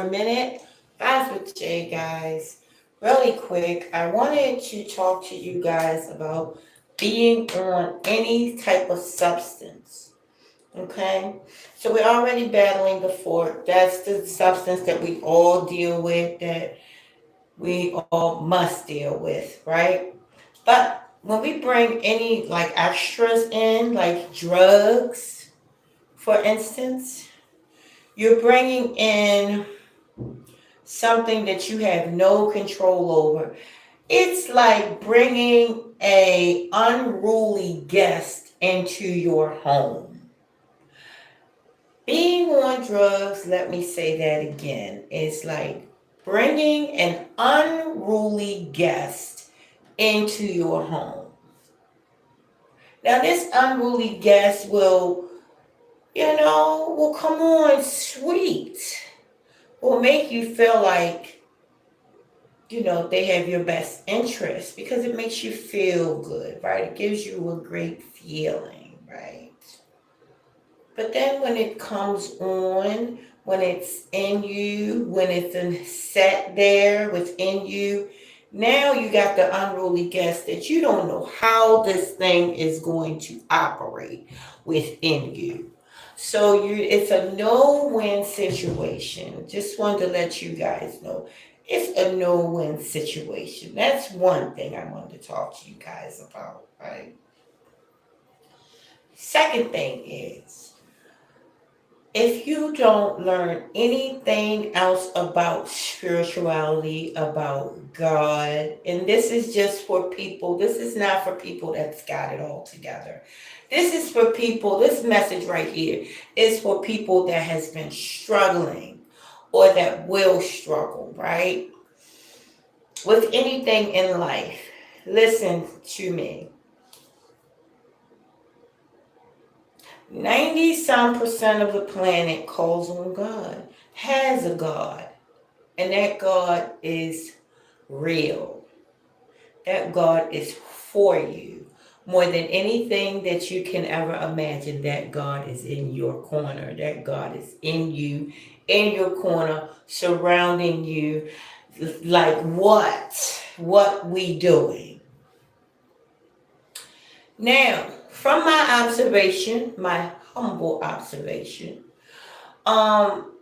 minute. Guys with Jay, guys. Really quick, I wanted to talk to you guys about being on any type of substance. Okay? So we're already battling the fork. That's the substance that we all deal with, that we all must deal with, right? But when we bring any like extras in, like drugs, for instance, you're bringing in something that you have no control over. It's like bringing a unruly guest into your home. Being on drugs, let me say that again, is like bringing an unruly guest into your home. Now, this unruly guest will come on sweet, will make you feel like they have your best interest because it makes you feel good, right? It gives you a great feeling, right? But then when it comes on, when it's in you, when it's set there within you, now you got the unruly guess that you don't know how this thing is going to operate within you. So it's a no-win situation. Just wanted to let you guys know it's a no-win situation. That's one thing I wanted to talk to you guys about, right? Second thing is, if you don't learn anything else about spirituality, about God, and this is just for people, this is not for people that's got it all together. This is for people, this message right here is for people that has been struggling or that will struggle, right? With anything in life. Listen to me. 90 some percent of the planet calls on God, has a God, and that God is real. That God is for you. More than anything that you can ever imagine, that God is in your corner. That God is in you, in your corner, surrounding you. Like what? What we doing? Now, from my observation, my humble observation, um,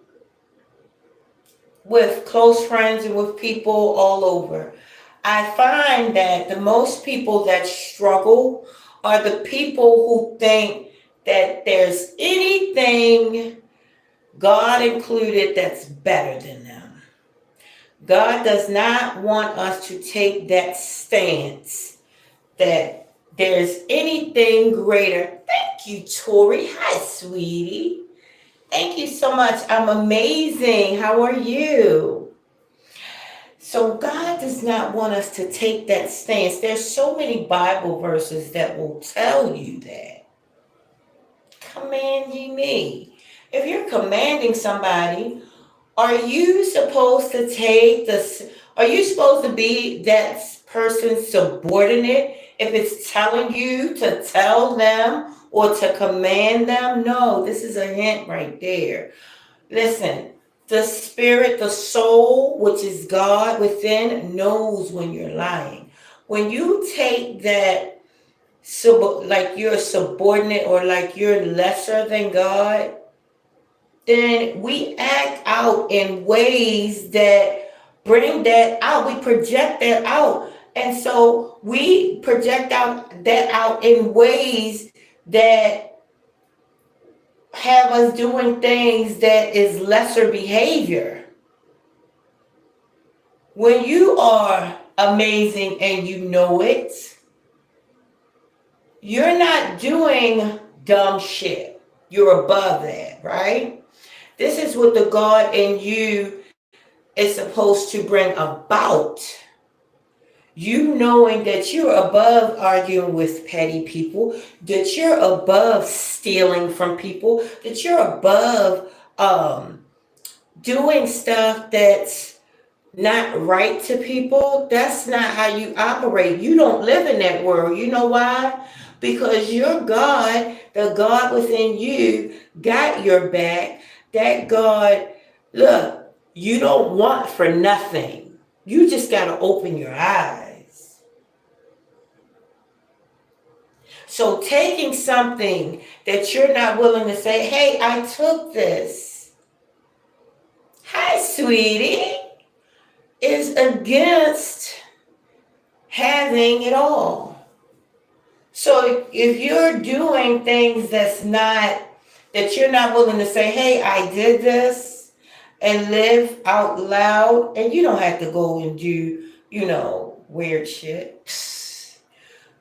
with close friends and with people all over, I find that the most people that struggle are the people who think that there's anything, God included, that's better than them. God does not want us to take that stance that there's anything greater. Thank you, Tori. Hi, sweetie. Thank you so much. I'm amazing. How are you? So God does not want us to take that stance. There's so many Bible verses that will tell you that. Command ye me. If you're commanding somebody, are you supposed to take this? Are you supposed to be that person's subordinate if it's telling you to tell them or to command them? No, this is a hint right there. Listen, the spirit, the soul, which is God within, knows when you're lying. When you take that, like you're subordinate or like you're lesser than God, then we act out in ways that bring that out. We project that out. And so we project out in ways that have us doing things that is lesser behavior. When you are amazing and you know it, you're not doing dumb shit. You're above that, right? This is what the God in you is supposed to bring about. You knowing that you're above arguing with petty people, that you're above stealing from people, that you're above doing stuff that's not right to people. That's not how you operate. You don't live in that world. You know why? Because your God, the God within you, got your back. That God, look, You don't want for nothing. You just got to open your eyes. So taking something that you're not willing to say, hey, I took this. Hi, sweetie, is against having it all. So if you're doing things that you're not willing to say, hey, I did this, and live out loud, and you don't have to go and do, weird shit.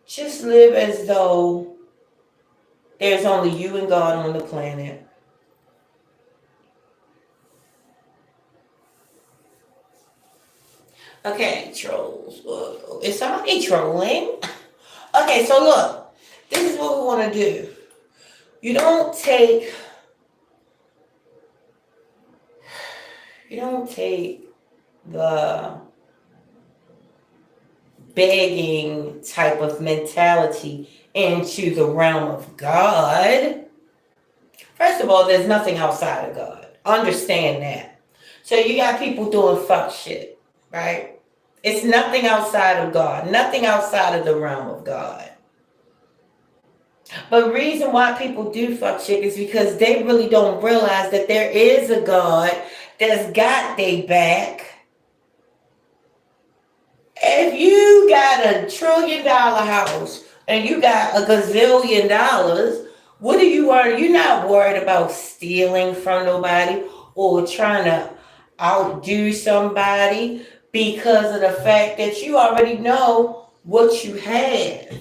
Just live as though there's only you and God on the planet. Okay, trolls. Is somebody trolling? Okay, so look, this is what we want to do. You don't take the begging type of mentality into the realm of God. First of all, there's nothing outside of God. Understand that. So you got people doing fuck shit, right? It's nothing outside of God, nothing outside of the realm of God. But the reason why people do fuck shit is because they really don't realize that there is a God that's got their back. If you got $1 trillion house and you got a gazillion dollars, what are you worried? You're not worried about stealing from nobody or trying to outdo somebody because of the fact that you already know what you have.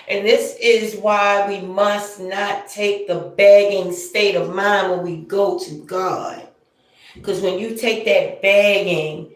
And this is why we must not take the begging state of mind when we go to God. Because when you take that begging,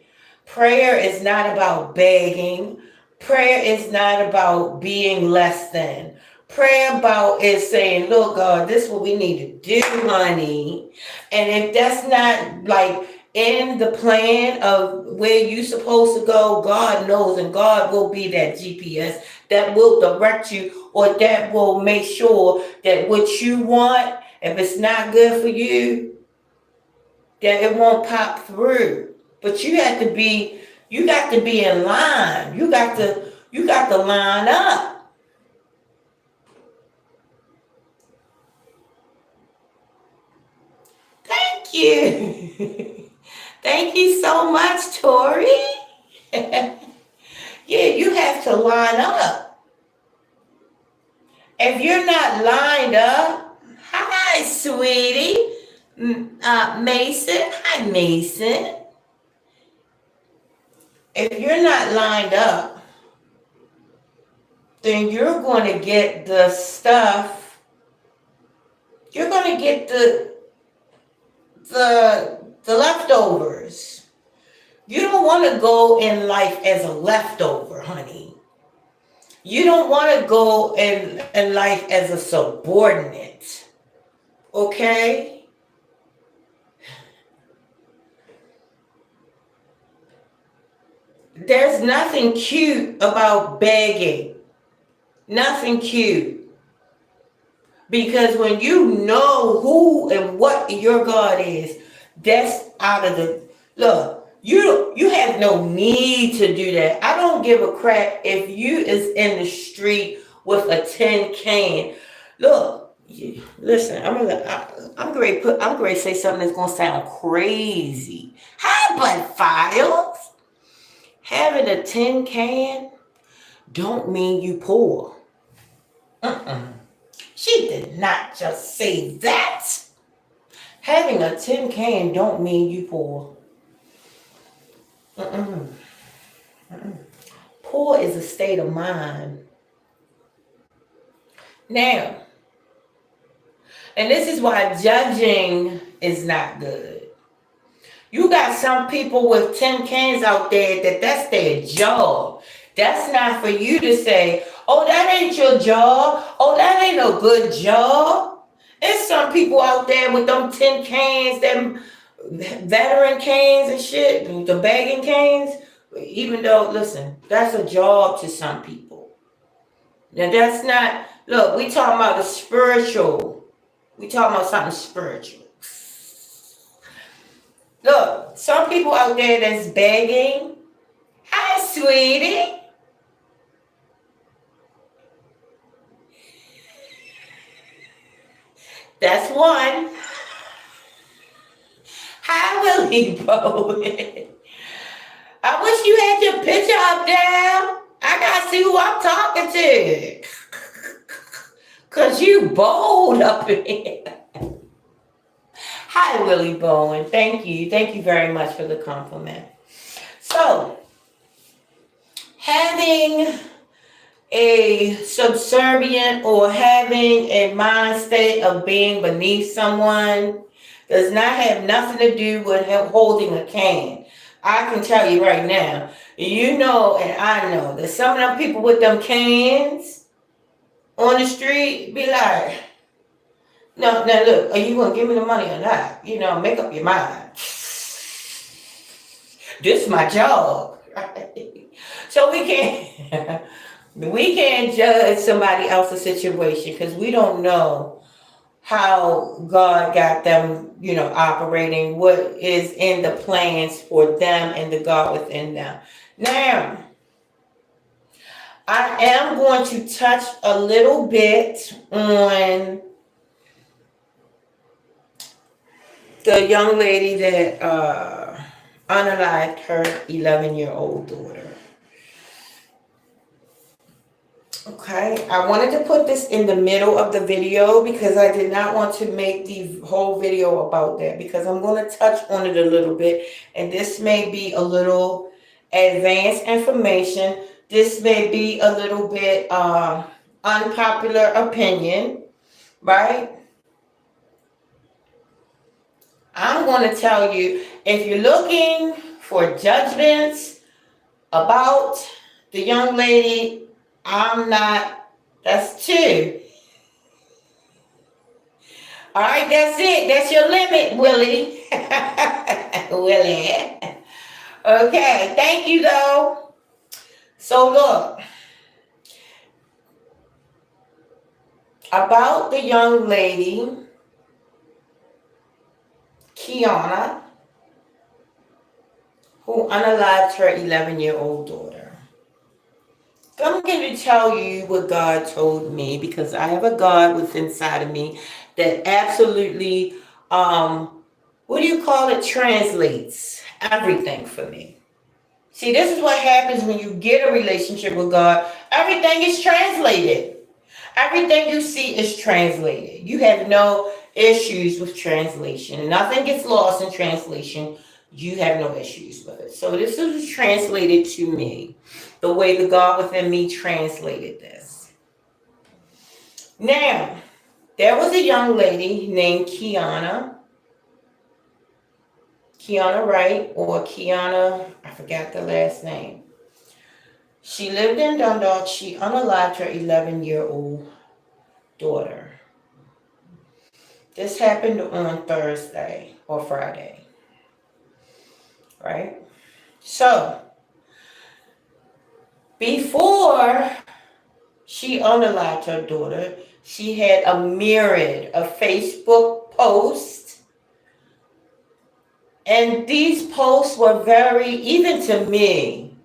prayer is not about begging. Prayer is not about being less than. Prayer about is saying, look, God, this is what we need to do, honey. And if that's not like in the plan of where you're supposed to go, God knows, and God will be that GPS that will direct you, or that will make sure that what you want, if it's not good for you, that it won't pop through. But you got to be in line. You got to line up. Thank you. Thank you so much, Tori. Yeah, you have to line up. If you're not lined up, hi, sweetie. Mason. Hi, Mason. If you're not lined up, then you're going to get the stuff. You're going to get the leftovers. You don't want to go in life as a leftover, honey. You don't want to go in life as a subordinate. Okay? There's nothing cute about begging. Nothing cute. Because when you know who and what your God is, that's out of the look. You have no need to do that. I don't give a crap if you is in the street with a tin can. Look, listen. I'm great. I'm great. Say something that's gonna sound crazy. Hi, but Files. Having a tin can don't mean you poor. She did not just say that. Having a tin can don't mean you poor. Mm-mm. Mm-mm. Poor is a state of mind. Now, and this is why judging is not good. You got some people with tin cans out there that's their job. That's not for you to say, oh, that ain't your job. Oh, that ain't a good job. There's some people out there with them tin cans, them veteran cans and shit, the bagging cans. Even though, listen, that's a job to some people. Now that's not, look, we talking about the spiritual. We talking about something spiritual. Look, some people out there that's begging. Hi, sweetie. That's one. Hi, Willie Bowen. I wish you had your picture up there. I gotta see who I'm talking to. Cause you bold up in here. Hi, Willie Bowen. Thank you. Thank you very much for the compliment. So, having a subservient or having a mind state of being beneath someone does not have nothing to do with him holding a can. I can tell you right now, you know, and I know that some of them people with them cans on the street be like, no, now look, are you gonna give me the money or not? You know, make up your mind. This is my job. Right? So we can't judge somebody else's situation because we don't know how God got them, you know, operating, what is in the plans for them and the God within them. Now, I am going to touch a little bit on the young lady that unalived her 11-year-old daughter. Okay, I wanted to put this in the middle of the video because I did not want to make the whole video about that because I'm going to touch on it a little bit, and this may be a little advanced information. This may be a little bit unpopular opinion, right? I'm going to tell you, if you're looking for judgments about the young lady, I'm not, that's two. All right, that's it. That's your limit, Willie. Willie. Okay, thank you, though. So, look, about the young lady, Kiana, who unalived her 11-year-old daughter. I'm going to tell you what God told me because I have a God within inside of me that absolutely, what do you call it, translates everything for me. See, this is what happens when you get a relationship with God. Everything is translated. Everything you see is translated. You have no issues with translation. Nothing gets lost in translation. You have no issues with it. So this is translated to me, the way the God within me translated this. Now, there was a young lady named Kiana Wright, or Kiana, I forgot the last name. She lived in Dundalk. She unalived her 11-year-old daughter. This happened on Thursday or Friday, right? So, before she unalived her daughter, she had a myriad of Facebook posts. And these posts were very, even to me,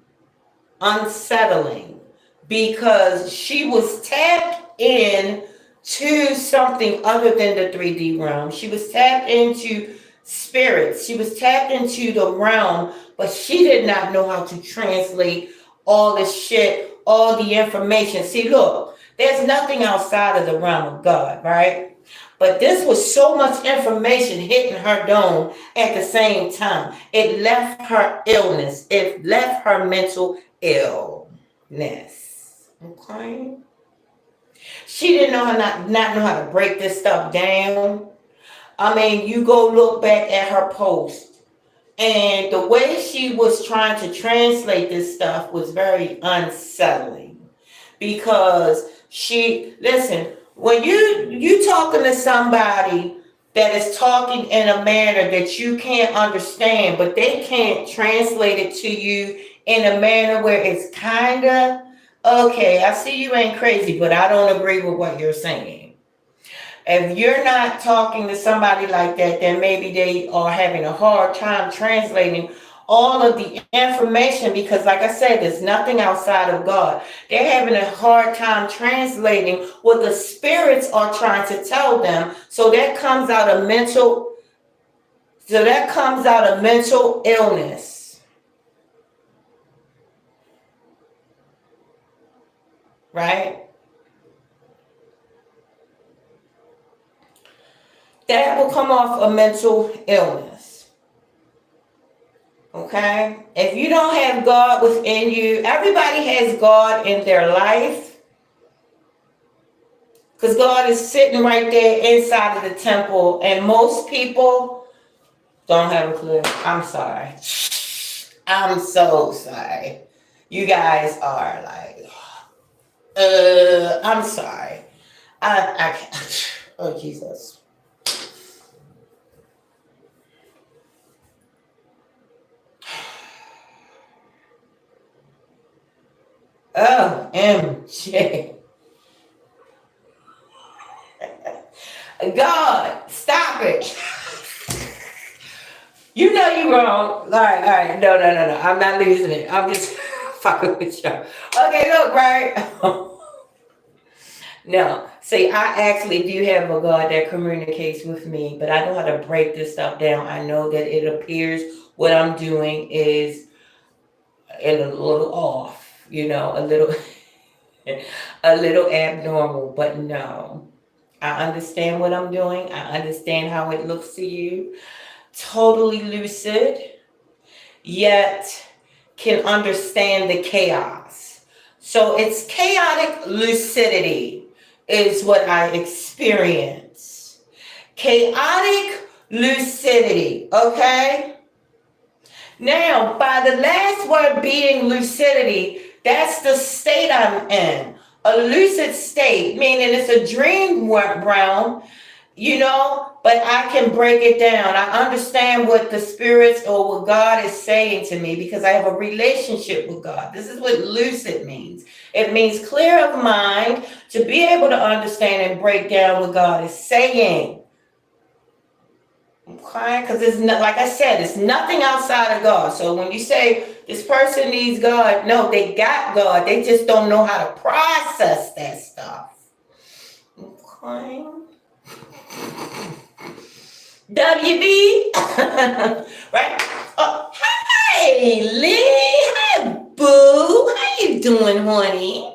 unsettling because she was tapped in to something other than the 3D realm. She was tapped into spirits. She was tapped into the realm, but she did not know how to translate all this shit, all the information. See, look, there's nothing outside of the realm of God, right? But this was so much information hitting her dome at the same time. It left her illness. It left her mental illness. Okay? She didn't know how not know how to break this stuff down. I mean, you go look back at her post, and the way she was trying to translate this stuff was very unsettling because listen, when you talking to somebody that is talking in a manner that you can't understand, but they can't translate it to you in a manner where it's kinda okay, I see you ain't crazy, but I don't agree with what you're saying. If you're not talking to somebody like that, then maybe they are having a hard time translating all of the information because, like I said, there's nothing outside of God. They're having a hard time translating what the spirits are trying to tell them. So that comes out of mental illness, right? That will come off a mental illness. Okay? If you don't have God within you, everybody has God in their life. Because God is sitting right there inside of the temple. And most people don't have a clue. I'm sorry. I'm so sorry. You guys are like, I'm sorry. I can't. Oh, Jesus. Oh, MJ. God, stop it. You know you wrong. All right. No. I'm not losing it. I'm just fucking with you. Okay, look, right? No. See, I actually do have a God that communicates with me, but I know how to break this stuff down. I know that it appears what I'm doing is a little off, a little a little abnormal, but no. I understand what I'm doing. I understand how it looks to you. Totally lucid, yet can understand the chaos. So it's chaotic lucidity is what I experience. Chaotic lucidity, okay? Now, by the last word being lucidity, that's the state I'm in. A lucid state, meaning it's a dream realm, but I can break it down. I understand what the spirits or what God is saying to me because I have a relationship with God. This is what lucid means. It means clear of mind to be able to understand and break down what God is saying. Okay, because it's not, like I said, it's nothing outside of God. So when you say this person needs God, no, they got God. They just don't know how to process that stuff. Okay. WB, right? Oh, hey, Lee, hi, boo. How you doing, honey?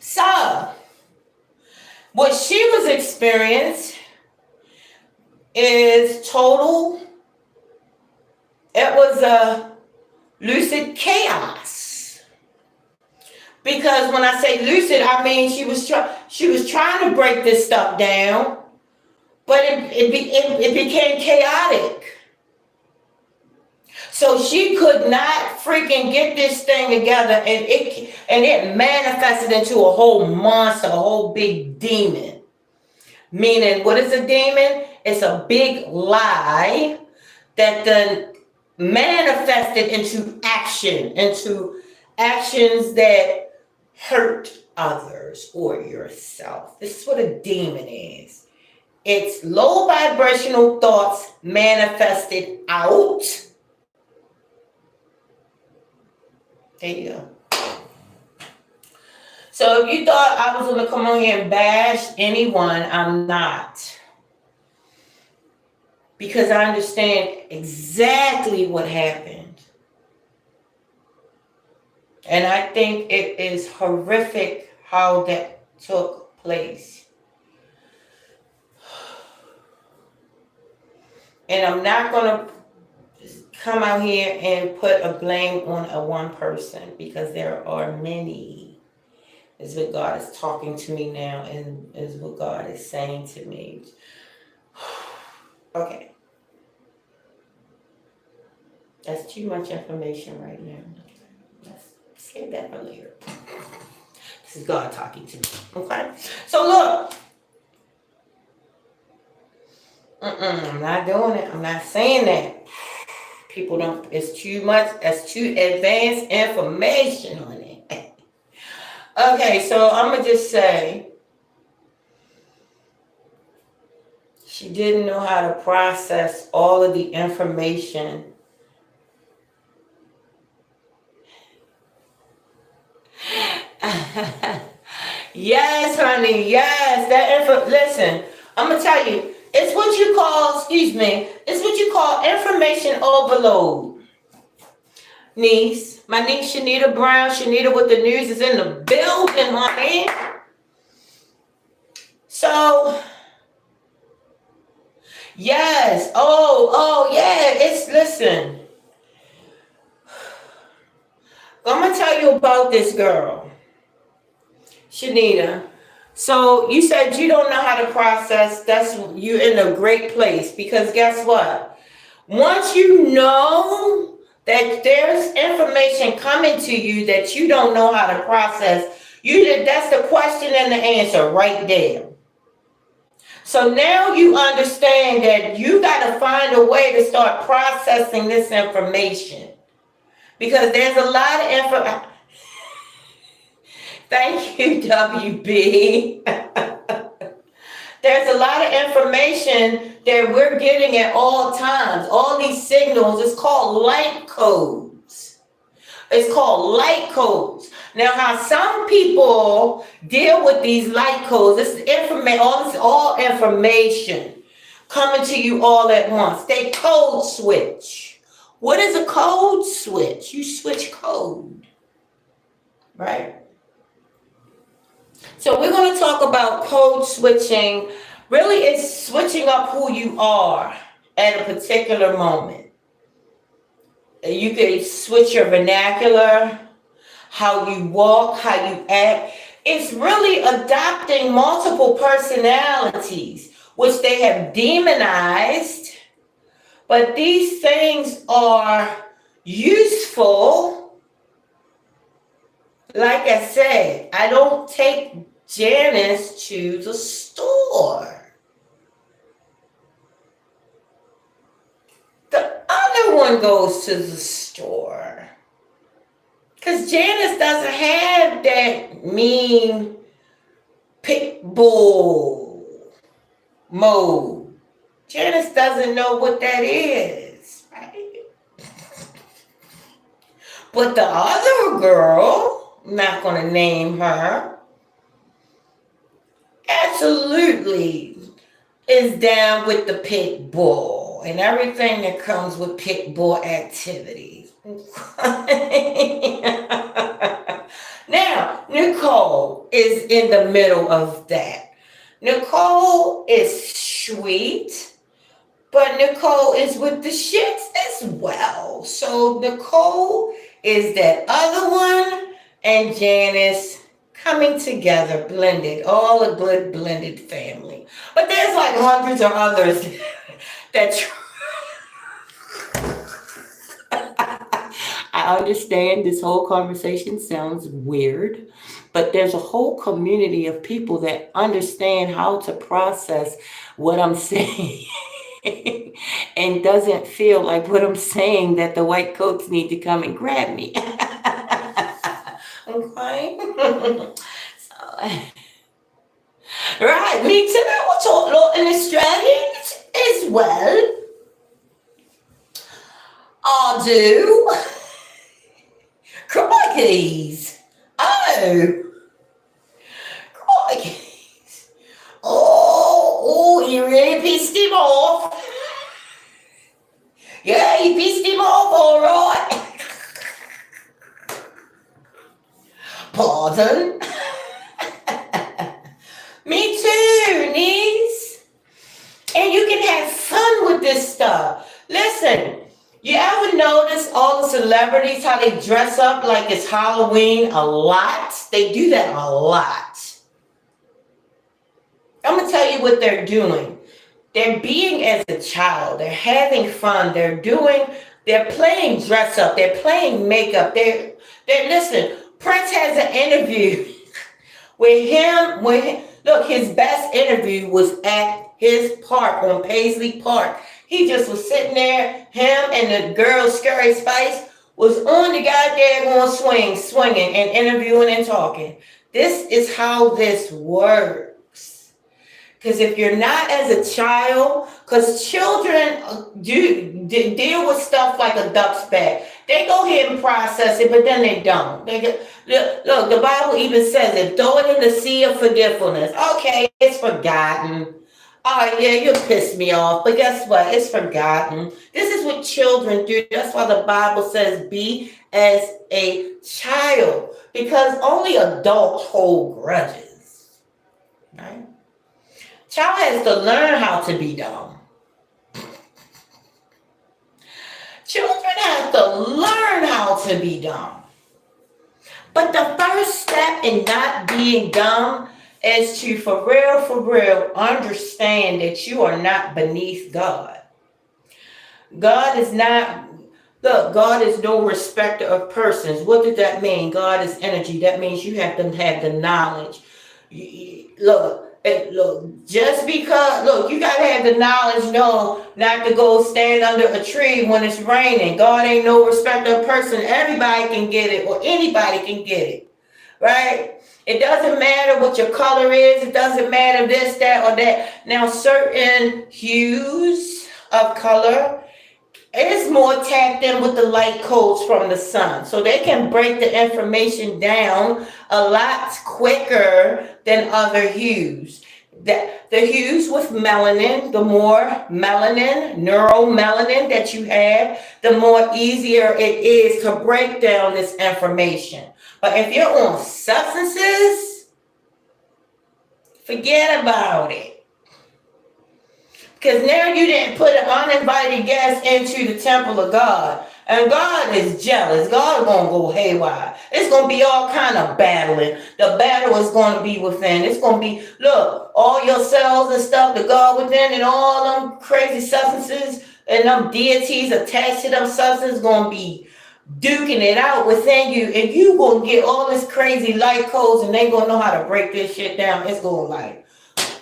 So, what she was experiencing is total. It was a lucid chaos. Because when I say lucid, I mean she was trying to break this stuff down, but it became chaotic. So she could not freaking get this thing together, and it manifested into a whole monster, a whole big demon. Meaning, what is a demon? It's a big lie that then manifested into actions that hurt others or yourself. This is what a demon is. It's low vibrational thoughts manifested out. There you go. So if you thought I was going to come on here and bash anyone, I'm not. Because I understand exactly what happened. And I think it is horrific how that took place. And I'm not going to come out here and put a blame on a one person because there are many. Is what God is talking to me now and is what God is saying to me. Okay. That's too much information right now. Let's save that for later. This is God talking to me. Okay? So look. I'm not doing it. I'm not saying that. People don't, it's too much, that's too advanced information on it. Okay, so I'm going to just say, She didn't know how to process all of the information. Yes, honey. Yes, that info. Listen, I'm gonna tell you. It's what you call. Excuse me. It's what you call information overload. Niece, my niece Shanita Brown. Shanita with the news is in the building, honey. So, yes. Oh, yeah. It's listen. I'm gonna tell you about this girl, Shanita. So you said you don't know how to process. That's you're in a great place because guess what? Once you know that there's information coming to you that you don't know how to process, that's the question and the answer right there. So now you understand that you got to find a way to start processing this information because there's a lot of info. Thank you, WB. There's a lot of information that we're getting at all times. All these signals, it's called light codes. It's called light codes. Now, how some people deal with these light codes, this is all information coming to you all at once. They code switch. What is a code switch? You switch code, right? So we're going to talk about code switching. Really, it's switching up who you are at a particular moment. You can switch your vernacular, how you walk, how you act. It's really adopting multiple personalities, which they have demonized. But these things are useful. Like I said, I don't take Janice to the store. The other one goes to the store. Because Janice doesn't have that mean pit bull mode. Janice doesn't know what that is, right? But the other girl, I'm not going to name her, absolutely is down with the pit bull and everything that comes with pit bull activities. Now, Nicole is in the middle of that. Nicole is sweet, but Nicole is with the shits as well. So Nicole is that other one, and Janice coming together, blended, all a good blended family. But there's like hundreds of others that I understand this whole conversation sounds weird, but there's a whole community of people that understand how to process what I'm saying and doesn't feel like what I'm saying that the white coats need to come and grab me. Okay. So, right, me too. I talk a lot in Australian as well. I do. Crikeys. Oh. Crikeys. Oh, you really pissed him off. Yeah, you pissed him off, all right. Pardon? Me too, niece. And you can have fun with this stuff. Listen, you ever notice all the celebrities, how they dress up like it's Halloween a lot? They do that a lot. I'm going to tell you what they're doing. They're being as a child. They're having fun. They're playing dress up. They're playing makeup. Listen, Prince has an interview with him. Look, his best interview was at his park on Paisley Park. He just was sitting there. Him and the girl, Scary Spice, was on the goddamn swinging and interviewing and talking. This is how this works. Because if you're not as a child, because children deal with stuff like a duck's back. They go ahead and process it, but then they don't. Look, the Bible even says it. Throw it in the sea of forgetfulness. Okay, it's forgotten. Oh yeah, you pissed me off, but guess what? It's forgotten. This is what children do. That's why the Bible says be as a child, because only adults hold grudges, right? Child has to learn how to be dumb. Children have to learn how to be dumb. But the first step in not being dumb is to, for real, understand that you are not beneath God. God is not, look, God is no respecter of persons. What did that mean? God is energy. That means you have to have the knowledge. Look, just because, look, you got to have the knowledge, no, not to go stand under a tree when it's raining. God ain't no respecter of person. Everybody can get it, or anybody can get it, right? It doesn't matter what your color is. It doesn't matter this, that, or that. Now, certain hues of color, it's more tapped in with the light codes from the sun. So they can break the information down a lot quicker than other hues. The hues with melanin, the more melanin, neuromelanin that you have, the more easier it is to break down this information. But if you're on substances, forget about it. Because now you didn't put an uninvited guest into the temple of God. And God is jealous. God is going to go haywire. It's going to be all kind of battling. The battle is going to be within. It's going to be, look, all your cells and stuff, the God within, and all them crazy substances and them deities attached to them substances going to be duking it out within you. And you going to get all this crazy light codes, and they going to know how to break this shit down. It's going to like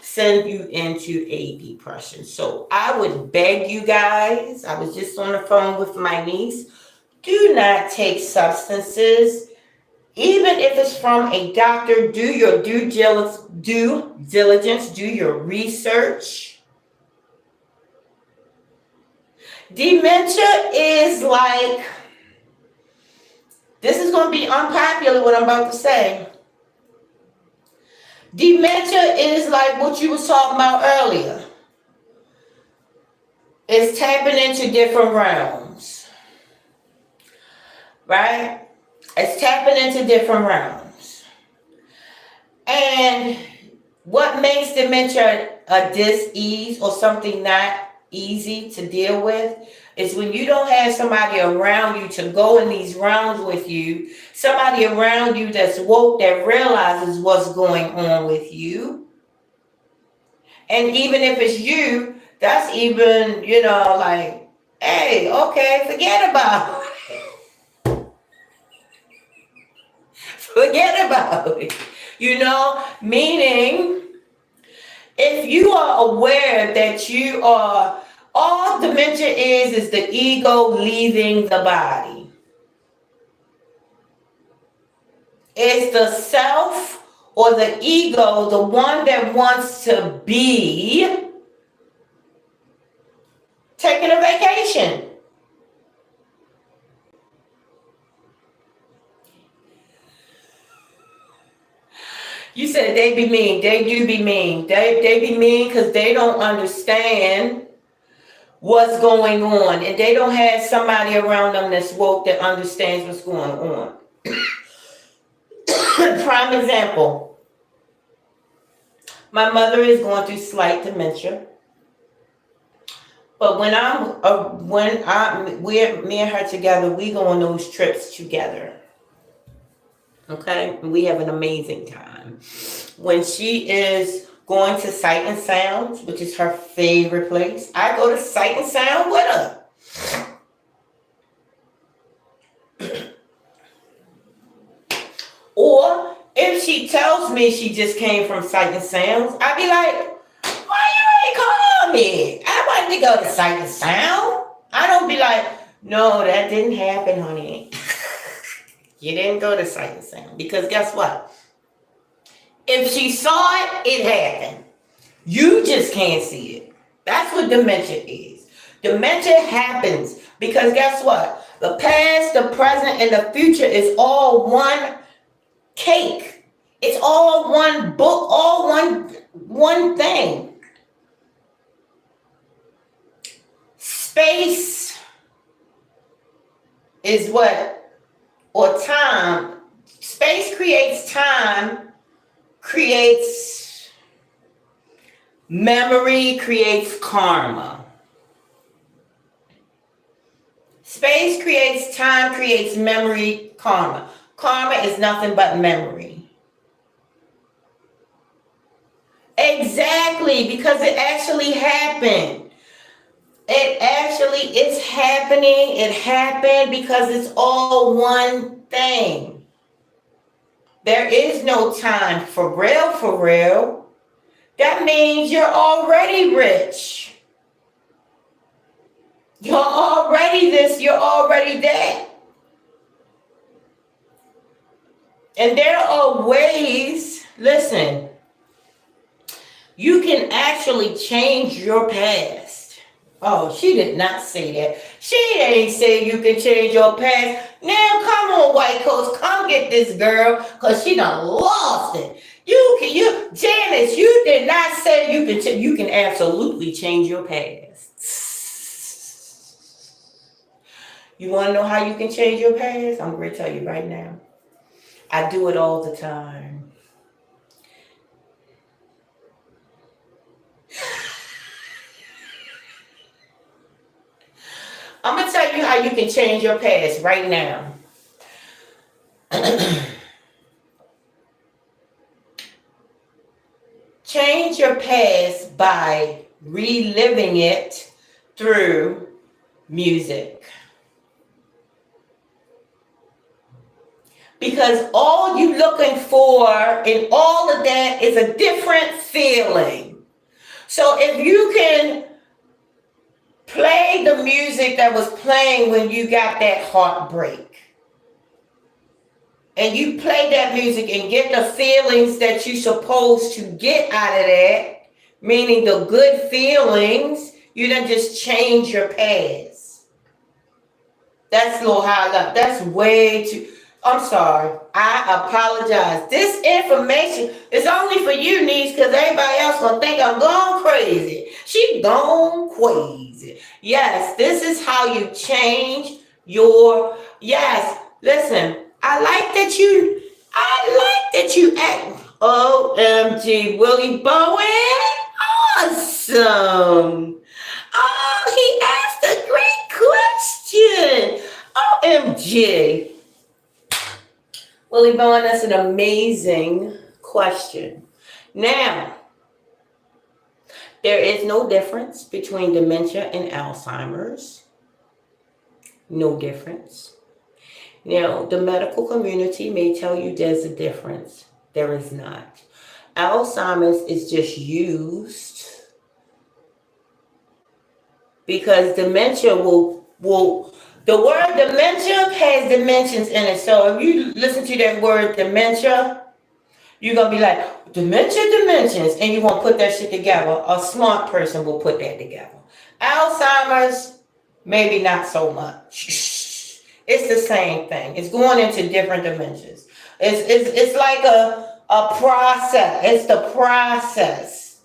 send you into a depression. So I would beg you guys, I was just on the phone with my niece, do not take substances. Even if it's from a doctor, do your due diligence, do your research. Dementia is like, this is going to be unpopular what I'm about to say. Dementia is like what you was talking about earlier. It's tapping into different realms, right? It's tapping into different realms. And what makes dementia a dis-ease or something not easy to deal with is when you don't have somebody around you to go in these realms with you, somebody around you that's woke, that realizes what's going on with you. And even if it's you, that's even, like, hey, okay, forget about it. Forget about it. Meaning, if you are aware that you are, all dementia is the ego leaving the body. It's the self or the ego, the one that wants to be, taking a vacation. You said they be mean. They do be mean. They be mean because they don't understand what's going on, and they don't have somebody around them that's woke that understands what's going on. Prime example. My mother is going through slight dementia. But we're me and her together, we go on those trips together. Okay? We have an amazing time. When she is going to Sight and Sounds, which is her favorite place, I go to Sight and Sound with her. Or if she tells me she just came from Sight and Sounds, I'd be like, why you ain't call me? I wanted to go to Sight and Sound. I don't be like, no, that didn't happen, honey. You didn't go to Sight and Sound. Because guess what? If she saw it, it happened. You just can't see it. That's what dementia is. Dementia happens because guess what? The past, the present, and the future is all one cake. It's all one book, all one thing. Space is what, or time. Space creates time, creates memory, creates karma. Space creates time, creates memory, karma. Karma is nothing but memory. Exactly, because it actually happened. It actually is happening. It happened because it's all one thing. There is no time for real, for real. That means you're already rich. You're already this, you're already that. And there are ways, listen, you can actually change your past. Oh, she did not say that. She ain't say you can change your past. Now come on, white coats, come get this girl, cause she done lost it. Janice, you did not say you can absolutely change your past. You want to know how you can change your past? I'm going to tell you right now. I do it all the time. I'm going to tell you how you can change your past right now. Change your past by reliving it through music. Because all you looking for in all of that is a different feeling. So if you can play the music that was playing when you got that heartbreak, and you play that music and get the feelings that you're supposed to get out of that, meaning the good feelings, you don't just change your past. That's a little high level. That's way too... I'm sorry. I apologize. This information is only for you, niece, because everybody else gonna think I'm going crazy. She gone crazy. Yes, this is how you change your... Yes, listen. I like that you act. OMG, Willie Bowen. Awesome. Oh, he asked a great question. OMG. Willie Bowen, that's an amazing question. Now, there is no difference between dementia and Alzheimer's. No difference. Now, the medical community may tell you there's a difference. There is not. Alzheimer's is just used because dementia will the word dementia has dimensions in it. So if you listen to that word dementia, you're going to be like, dementia dimensions, and you won't put that shit together. A smart person will put that together. Alzheimer's, maybe not so much. It's the same thing. It's going into different dimensions. It's like a process. It's the process.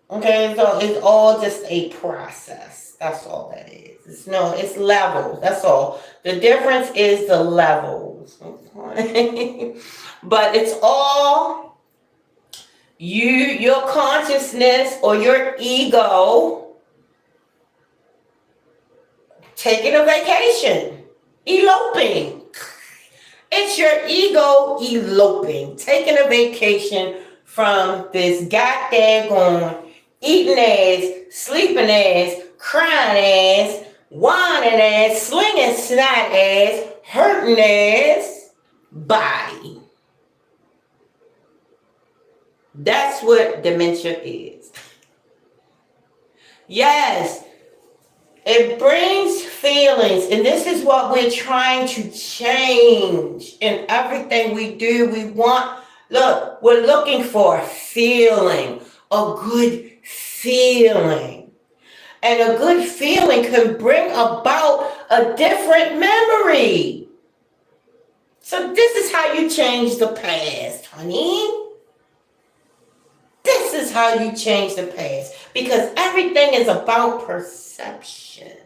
Okay, so it's all just a process. That's all that is. It's levels. That's all. The difference is the levels. Okay? But it's all your consciousness or your ego taking a vacation, eloping. It's your ego eloping, taking a vacation from this goddamn eating ass, sleeping ass, crying ass, whining ass, slinging snot ass, hurting ass body. That's what dementia is. Yes, it brings feelings, and this is what we're trying to change in everything we do. We're looking for a feeling a good feeling. And a good feeling can bring about a different memory. So this is how you change the past, honey. This is how you change the past. Because everything is about perception.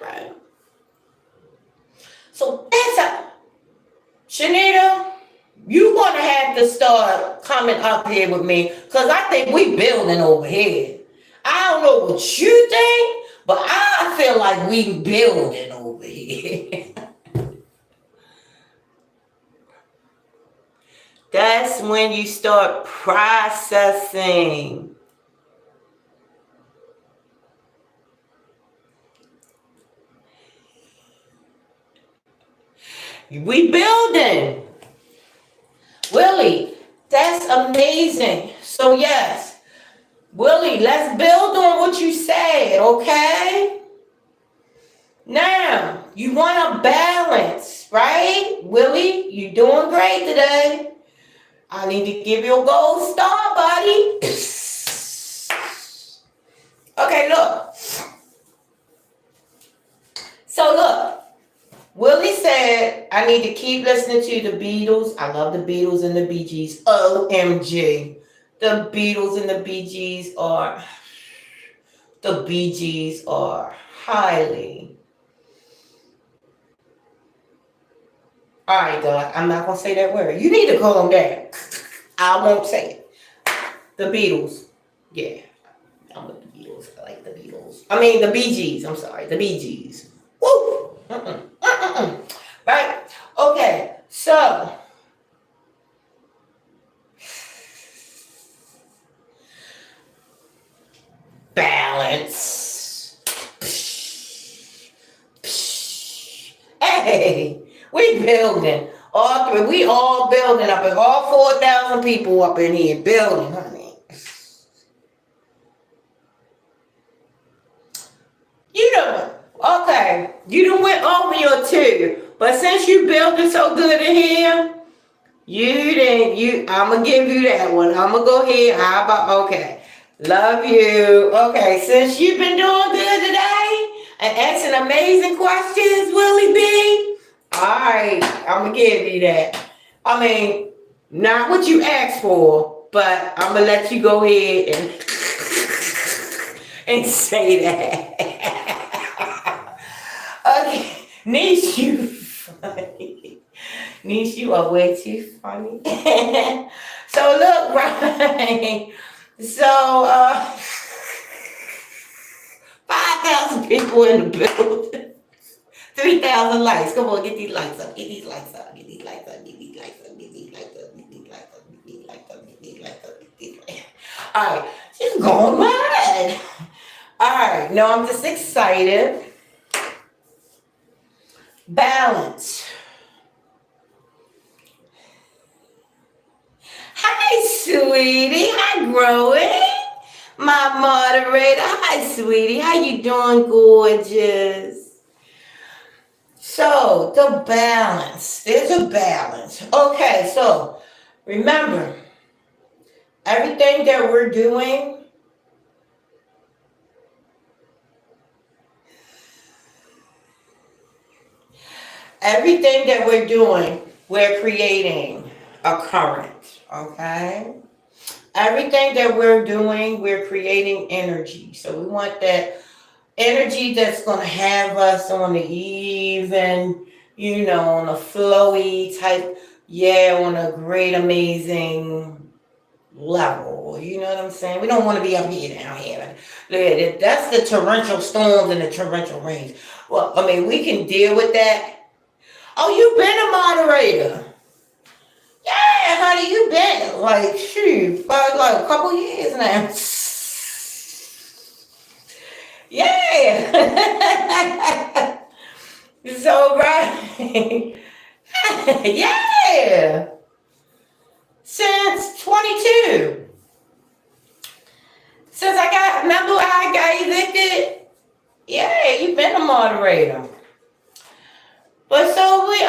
Right? So that's how. Shanita, you're going to have to start coming up here with me. Because I think we building over here. I don't know what you think, but I feel like we building over here. That's when you start processing. We building. Willie, that's amazing. So yes, Willie, let's build on what you said, okay? Now, you want a balance, right? Willie, you doing great today. I need to give you a gold star, buddy. Okay, look. So look, Willie said I need to keep listening to the Beatles. I love the Beatles and the Bee Gees. OMG. The Beatles and the Bee Gees are highly. All right, Doc, I'm not going to say that word. You need to calm down. I won't say it. The Beatles. Yeah. I'm with the Beatles. I like the Beatles. I mean, the Bee Gees. I'm sorry. The Bee Gees. Woo! Right? Okay. So, balance. Hey, we building. All three. We all building up. And all 4,000 people up in here building, honey. You know, okay, you done went over your two, but since you building so good in here, I'ma give you that one. I'ma go ahead. How about, okay, love you. Okay, since you've been doing good today and asking amazing questions, Willie B, alright, I'ma give you that. I mean, not what you asked for, but I'ma let you go ahead and say that. Okay, Niche, you funny. Niche, you are way too funny. So look, right. So 5,000 people in the building. 3,000 lights. Come on, get these lights up. Get these lights up. Get these lights up. Get these lights up. Get these lights up. Get these lights up. Get these lights up. Get these lights up. Get these lights up. All right, she's going mad. All right, no, I'm just excited. Balance. Hi, sweetie. Hi, growing. My moderator. Hi, sweetie. How you doing, gorgeous? So, the balance. There's a balance. Okay, so remember, everything that we're doing, we're creating a current, okay? Everything that we're doing, we're creating energy. So we want that energy that's going to have us on the even, on a flowy type, on a great, amazing level. You know what I'm saying? We don't want to be up here, down here. That's the torrential storms and the torrential rains. Well, I mean, we can deal with that. Oh, you've been a moderator. Yeah, honey, you been like shoot for like a couple years now. Yeah. So right. Yeah. Since 22. Since remember I got evicted? Yeah, you've been a moderator. But so we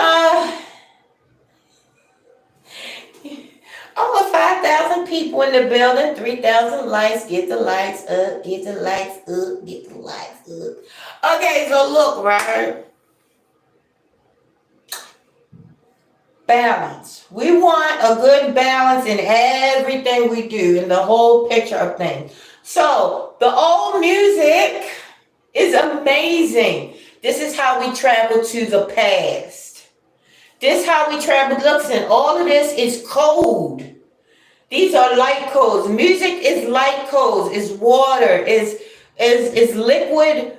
Over 5,000 people in the building, 3,000 lights. Get the lights up, get the lights up, get the lights up. Okay, so look, right? Balance. We want a good balance in everything we do, in the whole picture of things. So, the old music is amazing. This is how we travel to the past. This is how we travel. Listen, all of this is code. These are light codes. Music is light codes. Is water. Is liquid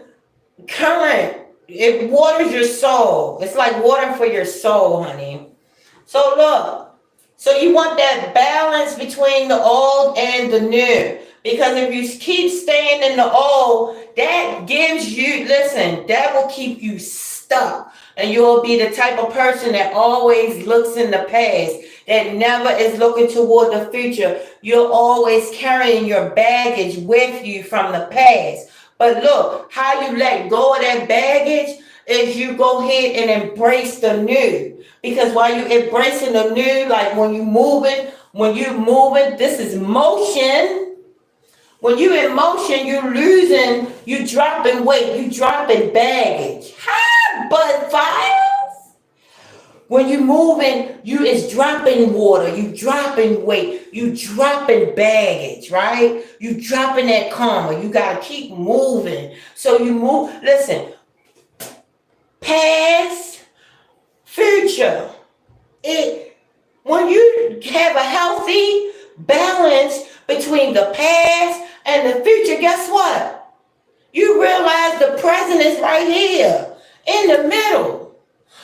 current. It waters your soul. It's like water for your soul, honey. So look, so you want that balance between the old and the new. Because if you keep staying in the old, that gives you, listen, that will keep you stuck. And you'll be the type of person that always looks in the past, that never is looking toward the future. You're always carrying your baggage with you from the past. But look, how you let go of that baggage is you go ahead and embrace the new. Because while you embracing the new, like when you moving, this is motion. When you in motion, you losing, you dropping weight, you dropping baggage. Hi, bud files. When you moving, you is dropping water, you dropping weight, you dropping baggage, right? You dropping that karma. You gotta keep moving. So you move. Listen, past, future. It when you have a healthy balance between the past and the future, guess what? You realize the present is right here in the middle.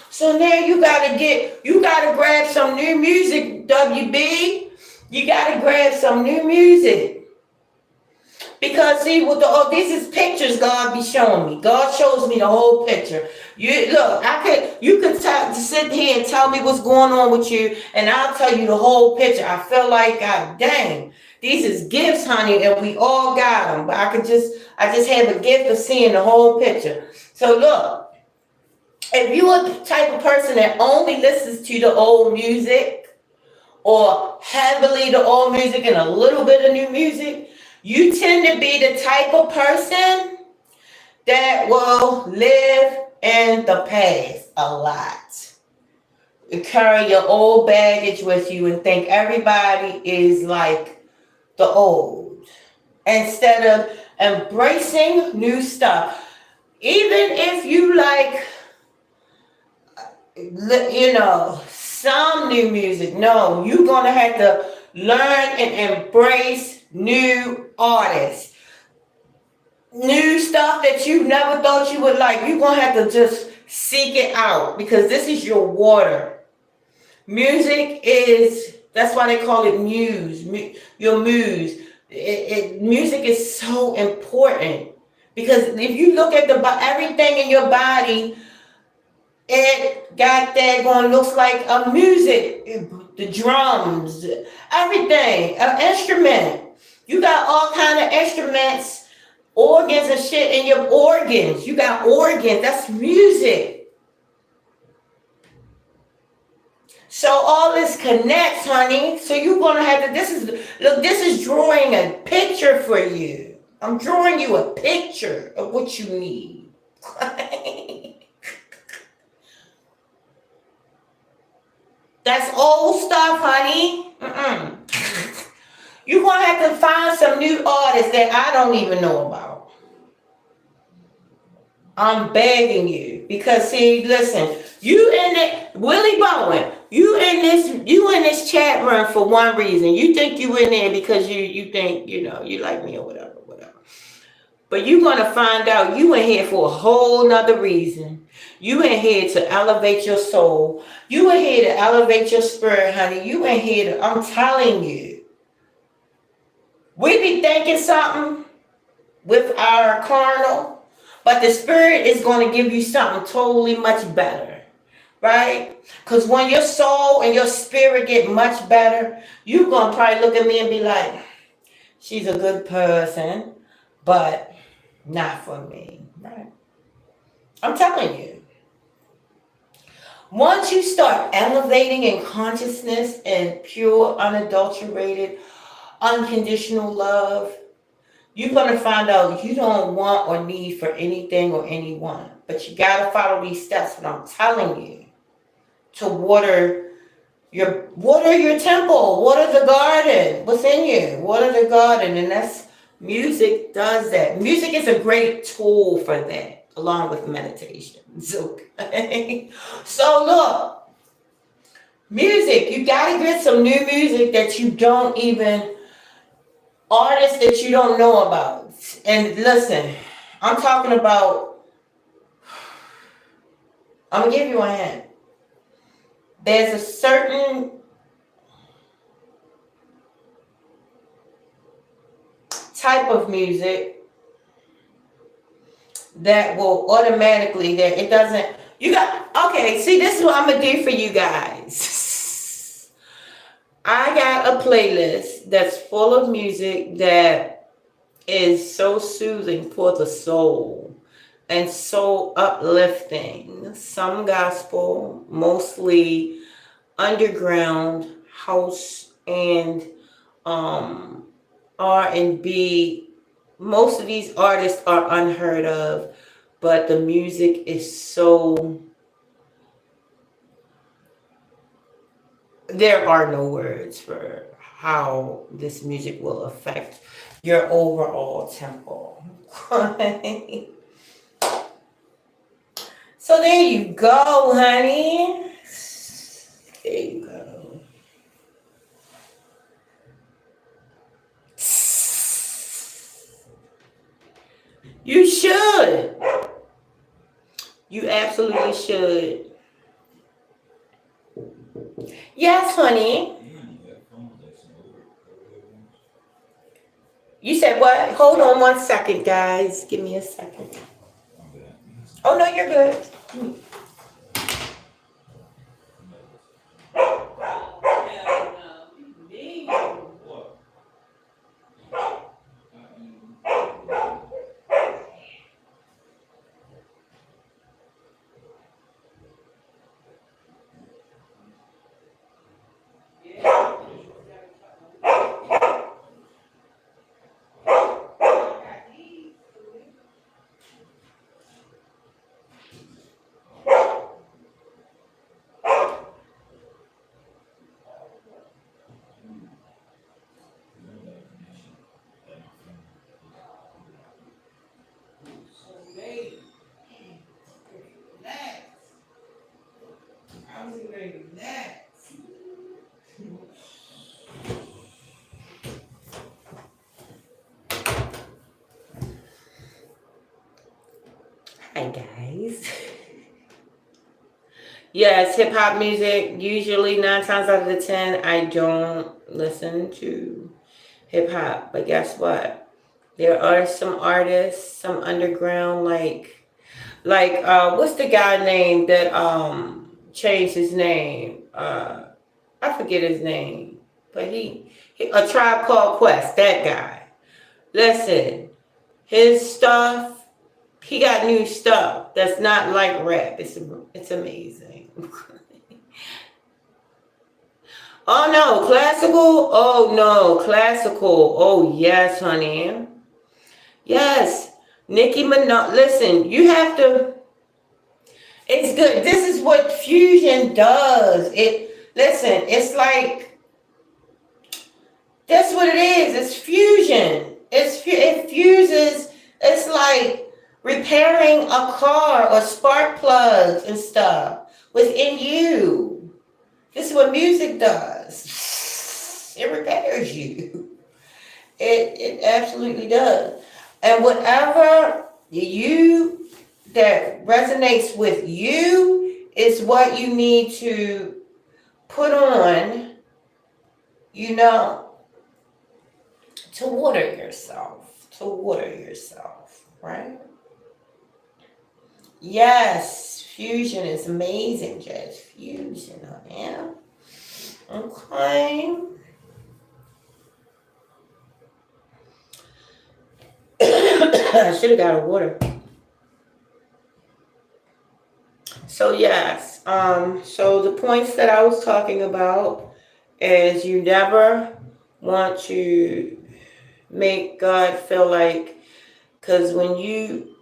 So now you gotta grab some new music, WB. You gotta grab some new music. Because see, with these is pictures God be showing me. God shows me the whole picture. You look, you could sit here and tell me what's going on with you, and I'll tell you the whole picture. I feel like, God dang, these is gifts, honey, and we all got them. But I just have a gift of seeing the whole picture. So look, if you are the type of person that only listens to the old music, or heavily the old music and a little bit of new music, you tend to be the type of person that will live in the past a lot. You carry your old baggage with you and think everybody is like the old. Instead of embracing new stuff. Even if you like, some new music, no, you're going to have to learn and embrace new artists. New stuff that you never thought you would like. You're going to have to just seek it out because this is your water. Music is, that's why they call it muse, your muse. Music is so important because if you look at everything in your body, it got that going, looks like a music, the drums, everything, an instrument. You got all kind of instruments, organs and shit in your organs. You got organs, that's music. So all this connects, honey. So you're gonna have to, this is drawing a picture for you. I'm drawing you a picture of what you need. That's old stuff, honey. You're gonna have to find some new artists that I don't even know about. I'm begging you. Because see, listen, you in it, Willie Bowen, you in this chat room for one reason. You think you in there because you think, you like me or whatever. But you're gonna find out you in here for a whole nother reason. You in here to elevate your soul. You in here to elevate your spirit, honey. You in here to, I'm telling you. We be thinking something with our carnal, but the spirit is going to give you something totally much better, right? Because when your soul and your spirit get much better, you're going to probably look at me and be like, she's a good person, but not for me, right? I'm telling you. Once you start elevating in consciousness and pure, unadulterated, unconditional love, you're going to find out you don't want or need for anything or anyone. But you got to follow these steps. And I'm telling you to water your temple, water the garden within you, water the garden. And that's music does that. Music is a great tool for that, along with meditations. Okay. So look, music, you got to get some new music that you don't even, artists that you don't know about. And listen, I'm talking about, I'm gonna give you a hint. There's a certain type of music that will automatically, that it doesn't, you got, okay, see, this is what I'm gonna do for you guys. I got a playlist that's full of music that is so soothing for the soul and so uplifting. Some gospel, mostly underground house and um R&B. Most of these artists are unheard of, but the music is so, there are no words for how this music will affect your overall tempo. So there you go, honey. There you go. You should. You absolutely should. Yes, honey. You said what? Hold on 1 second, guys. Give me a second. Oh, no, you're good. Hi, guys. Yes, hip hop music. Usually, 9 times out of the 10, I don't listen to hip hop. But guess what? There are some artists, some underground, what's the guy name that changed his name? I forget his name, but he a Tribe Called Quest. That guy. Listen, his stuff. He got new stuff that's not like rap. It's amazing. Oh no, classical. Oh no, classical. Oh yes, honey. Yes, Nicki Minaj. Listen, you have to. It's good. This is what fusion does. It listen. It's like that's what it is. It's fusion. It fuses. It's like repairing a car or spark plugs and stuff within you. This is what music does. It repairs you. It absolutely does. And whatever you that resonates with you is what you need to put on, you know, to water yourself. To water yourself, right? Yes, fusion is amazing, jazz fusion, yeah. Okay. I should have got a water. So yes, so the points that I was talking about is you never want to make God feel like, because when you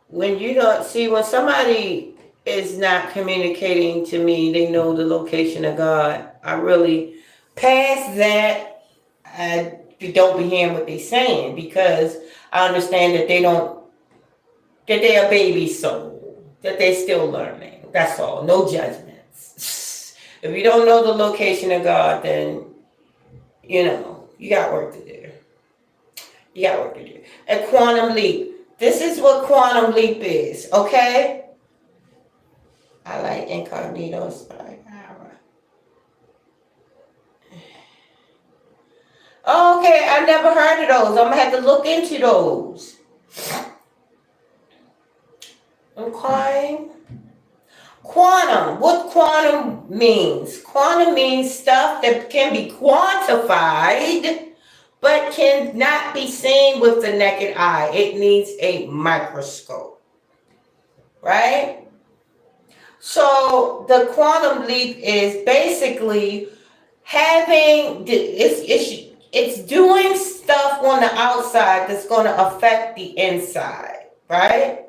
don't see, when somebody is not communicating to me, they know the location of God. I really past that. I don't be hearing what they're saying because I understand that that they're a baby soul, that they're still learning. That's all. No judgments. If you don't know the location of God, then you got work to do. You got work to do. A quantum leap. This is what quantum leap is, okay? I like incognito spy power. Okay, I never heard of those. I'm gonna have to look into those. Okay. Quantum. What quantum means? Quantum means stuff that can be quantified but cannot be seen with the naked eye. It needs a microscope, right? So the quantum leap is basically having it's doing stuff on the outside that's going to affect the inside, right?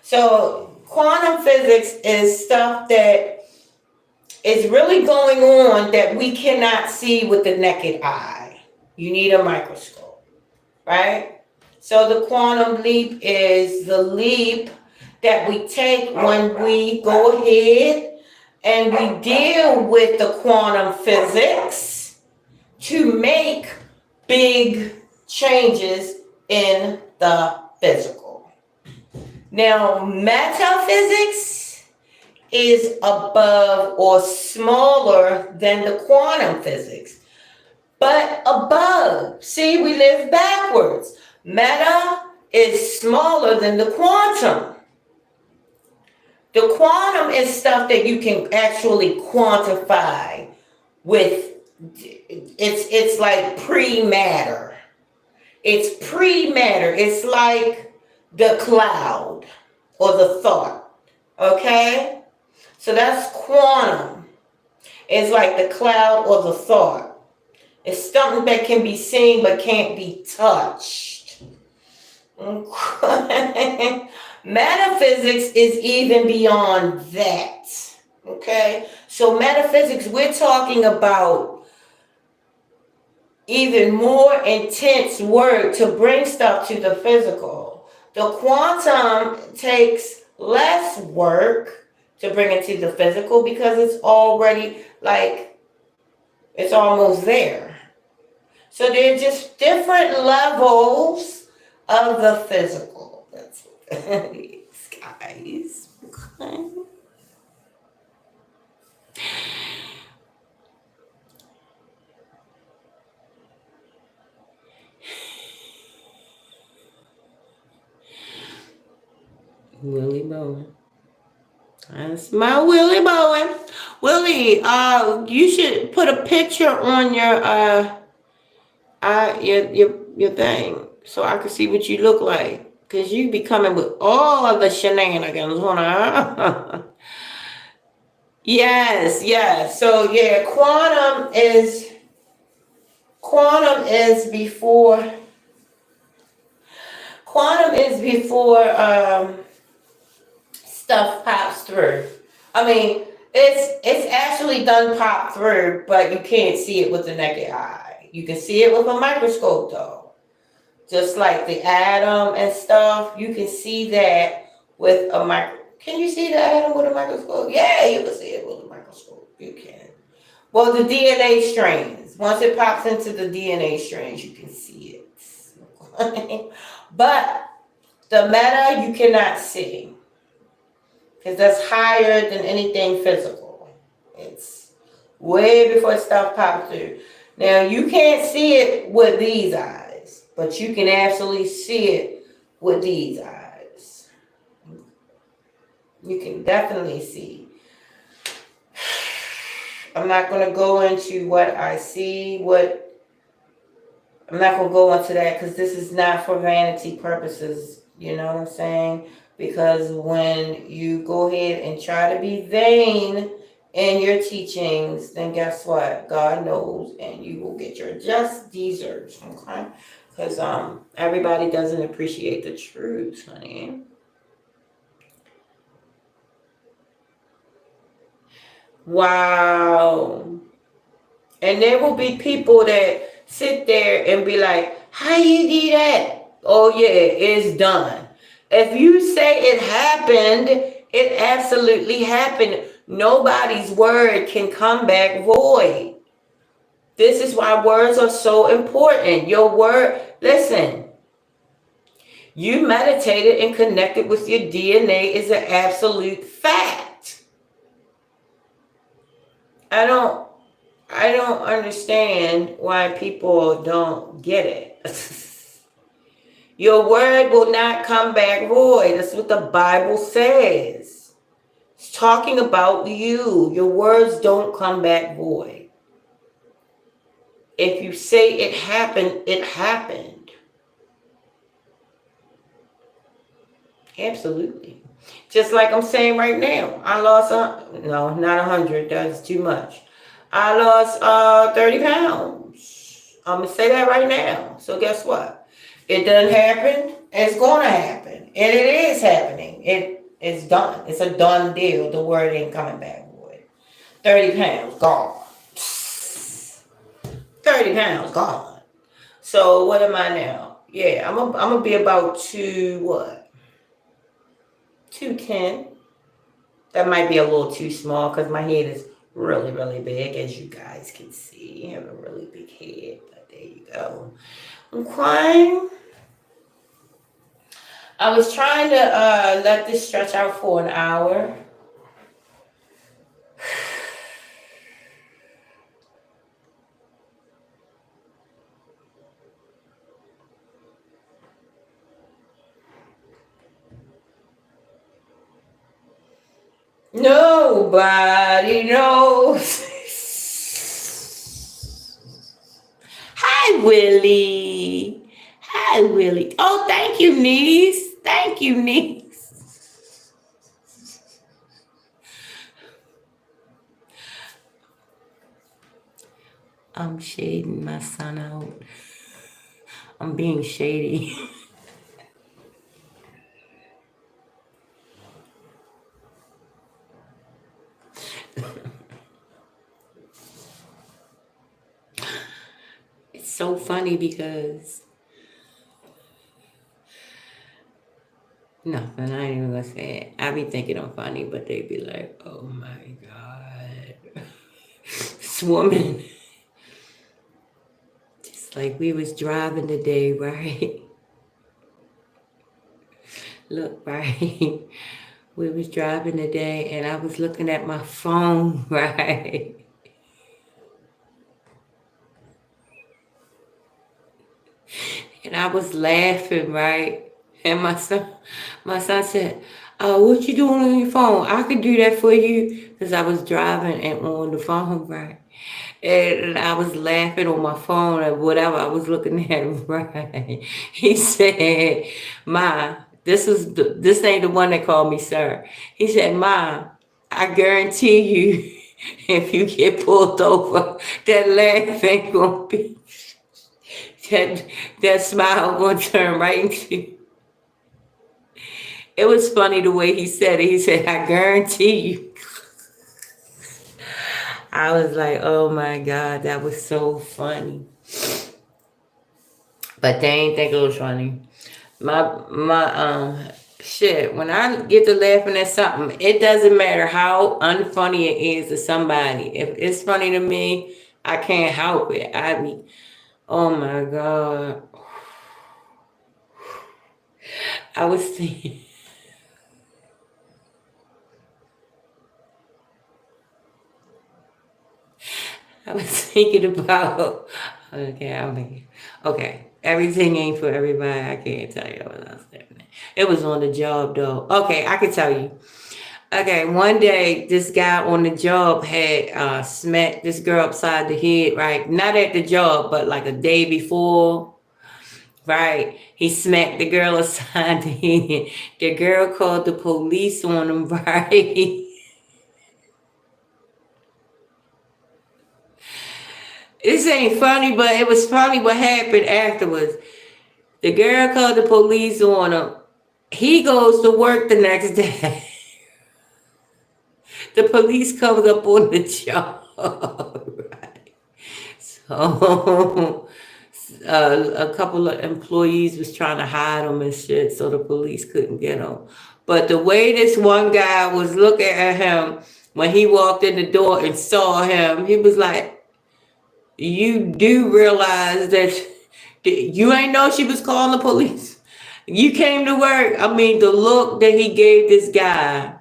So quantum physics is stuff that is really going on that we cannot see with the naked eye. You need a microscope, right? So the quantum leap is the leap that we take when we go ahead and we deal with the quantum physics to make big changes in the physical. Now, metaphysics is above or smaller than the quantum physics, but above. See, we live backwards. Meta is smaller than the quantum. The quantum is stuff that you can actually quantify with. It's like pre-matter. It's pre-matter. It's like the cloud or the thought. Okay? So that's quantum. It's like the cloud or the thought. It's something that can be seen but can't be touched. Okay? Metaphysics is even beyond that. Okay? So metaphysics, we're talking about even more intense work to bring stuff to the physical. The quantum takes less work to bring it to the physical because it's already like it's almost there. So they're just different levels of the physical. That's what that is, guys. Okay. Willie Bowen. That's my Willie Bowen. Willie, you should put a picture on your thing so I can see what you look like. Cause you be coming with all of the shenanigans, huh? Yes, yes. So yeah, quantum is before stuff pops through. I mean, it's actually done pop through, but you can't see it with the naked eye. You can see it with a microscope though. Just like the atom and stuff, you can see that with a micro. Can you see the atom with a microscope? Yeah, you can see it with a microscope. You can. Well, the DNA strands. Once it pops into the DNA strands, you can see it. But the meta you cannot see because that's higher than anything physical. It's way before stuff pops through. Now you can't see it with these eyes, but you can absolutely see it with these eyes. You can definitely see. I'm not going to go into what I see, I'm not going to go into that because this is not for vanity purposes. You know what I'm saying? Because when you go ahead and try to be vain in your teachings, then guess what? God knows, and you will get your just desserts. Okay? Because everybody doesn't appreciate the truth, honey. Wow. And there will be people that sit there and be like, how you do that? Oh yeah, it's done. If you say it happened, it absolutely happened. Nobody's word can come back void. This is why words are so important. Your word, listen, you meditated and connected with your DNA is an absolute fact. I don't I don't understand why people don't get it. Your word will not come back void. That's what the Bible says. It's talking about you. Your words don't come back void. If you say it happened, it happened. Absolutely. Just like I'm saying right now. I lost, no, not 100. That's too much. I lost 30 pounds. I'm going to say that right now. So guess what? It doesn't happen. It's going to happen. And it is happening. It's done. It's a done deal. The word ain't coming back, boy. 30 pounds gone. 30 pounds gone. So what am I now? Yeah, I'm gonna be about 210. That might be a little too small because my head is really, really big, as you guys can see. I have a really big head, but there you go. I'm crying. I was trying to let this stretch out for an hour. Nobody knows. Hi, Willie. Hi, Willie. Oh, thank you, niece. Thank you, niece. I'm shading my son out. I'm being shady. It's so funny because nothing. I ain't even gonna say it. I be thinking I'm funny, but they be like, "Oh my god, this woman." Just like we was driving today, right? Look, right? We was driving today, and I was looking at my phone, right? And I was laughing, right? And my son said, "Oh, what you doing on your phone? I could do that for you," because I was driving and on the phone, right? And I was laughing on my phone or whatever I was looking at, right? He said, "Ma, this ain't the one that called me sir." He said, "Ma, I guarantee you, if you get pulled over, that laugh ain't gonna be that that smile gonna turn right into." It was funny the way he said it. He said, "I guarantee you." I was like, "Oh my God, that was so funny." But they ain't think it was funny. My shit. When I get to laughing at something, it doesn't matter how unfunny it is to somebody. If it's funny to me, I can't help it. I be, oh my God. I was thinking. I was thinking about, okay, okay. Everything ain't for everybody. I can't tell you what else happening. It was on the job though. Okay, I can tell you. Okay, one day this guy on the job had smacked this girl upside the head, right? Not at the job, but like a day before. Right. He smacked the girl aside the head. The girl called the police on him, right? This ain't funny, but it was funny what happened afterwards. The girl called the police on him. He goes to work the next day. The police comes up on the job. Right. So a couple of employees was trying to hide him and shit, so the police couldn't get him. But the way this one guy was looking at him when he walked in the door and saw him, he was like, "You do realize that you ain't know she was calling the police. You came to work." I mean, the look that he gave this guy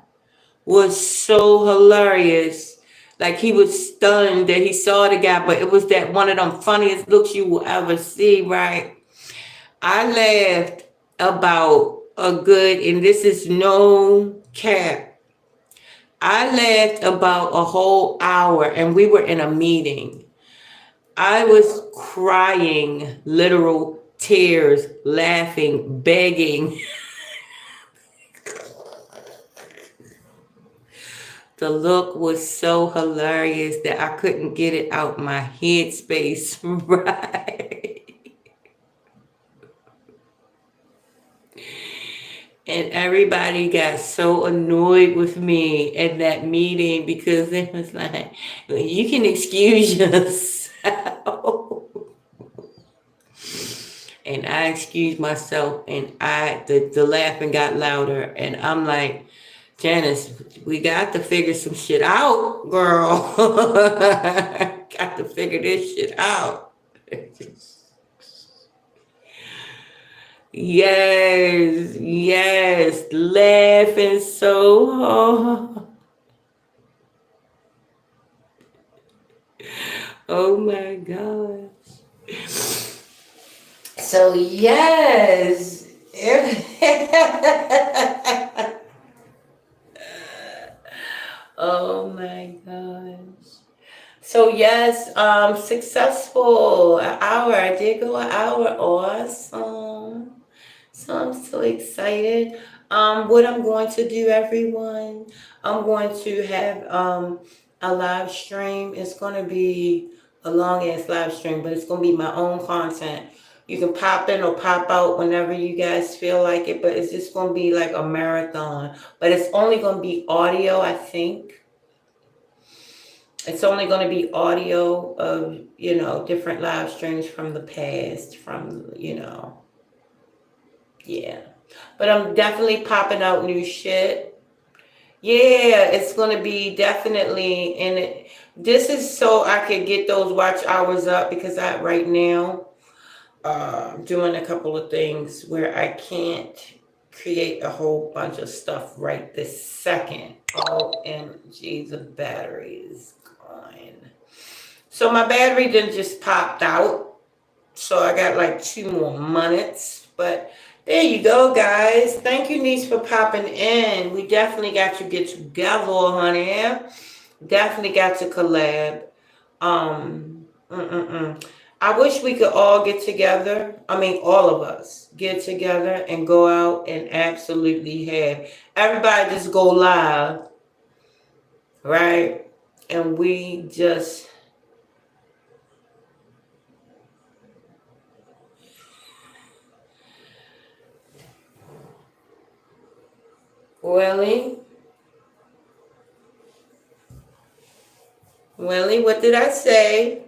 was so hilarious. Like he was stunned that he saw the guy, but it was that one of them funniest looks you will ever see, right? I laughed about a good, and this is no cap, I laughed about a whole hour, and we were in a meeting. I was crying, literal tears, laughing, begging. The look was so hilarious that I couldn't get it out my head space, right? And everybody got so annoyed with me at that meeting because it was like, you can excuse yourself. And I excused myself, and the laughing got louder, and I'm like, Janice, we got to figure some shit out, girl. Got to figure this shit out. Yes, yes, laughing so hard. Oh my gosh. So yes. Oh my gosh. So yes, successful. An hour. I did go an hour. Awesome. So I'm so excited. What I'm going to do, everyone, I'm going to have a live stream. It's going to be a long ass live stream, but it's going to be my own content. You can pop in or pop out whenever you guys feel like it, but it's just going to be like a marathon. But it's only going to be audio, I think. It's only going to be audio of, different live streams from the past, yeah. But I'm definitely popping out new shit. Yeah, it's going to be definitely, and this is so I could get those watch hours up because right now, doing a couple of things where I can't create a whole bunch of stuff right this second. OMG, the battery is gone. So my battery then just popped out. So I got like 2 more minutes. But there you go, guys. Thank you, niece, for popping in. We definitely got to get together, honey. Definitely got to collab. Um, I wish we could all get together. I mean, all of us get together and go out and absolutely have everybody just go live, right? And we just Willie, what did I say?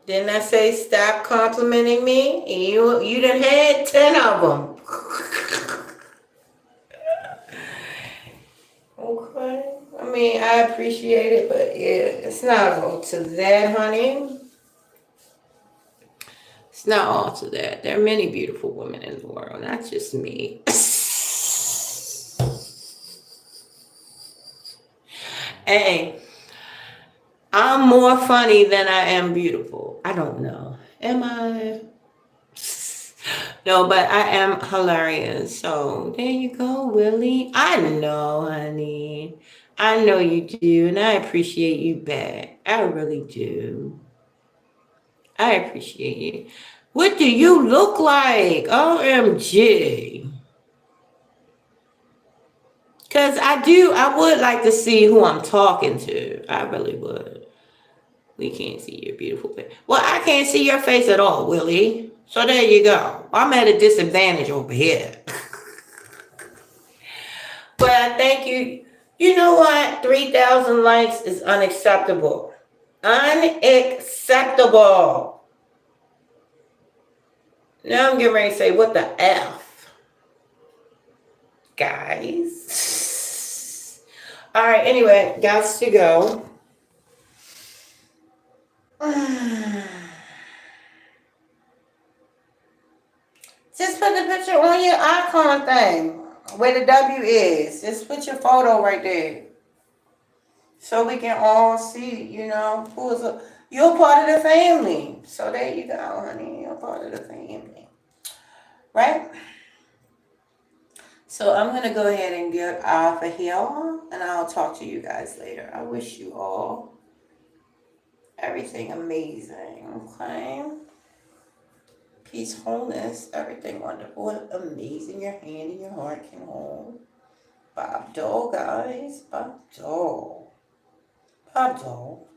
Didn't I say stop complimenting me? You done had 10 of them. Okay. I mean, I appreciate it, but yeah, it's not all to that, honey. It's not all to that. There are many beautiful women in the world, not just me. Hey, I'm more funny than I am beautiful. I don't know. Am I? No, but I am hilarious. So there you go, Willie. I know, honey. I know you do, and I appreciate you back. I really do. I appreciate you. What do you look like? OMG. Because I would like to see who I'm talking to. I really would. We can't see your beautiful face. Well, I can't see your face at all, Willie. So there you go. I'm at a disadvantage over here. But I thank you. You know what? 3,000 likes is unacceptable. Unacceptable. Now I'm getting ready to say, what the F? Guys. Alright, anyway, got to go. Just put the picture on your icon thing where the W is. Just put your photo right there. So we can all see, you're part of the family. So there you go, honey. You're part of the family. Right? So I'm going to go ahead and get off of here. And I'll talk to you guys later. I wish you all everything amazing. Okay? Peace, wholeness, everything wonderful, amazing your hand and your heart can hold. Bob Dole, guys. Bob Dole. Bob Dole.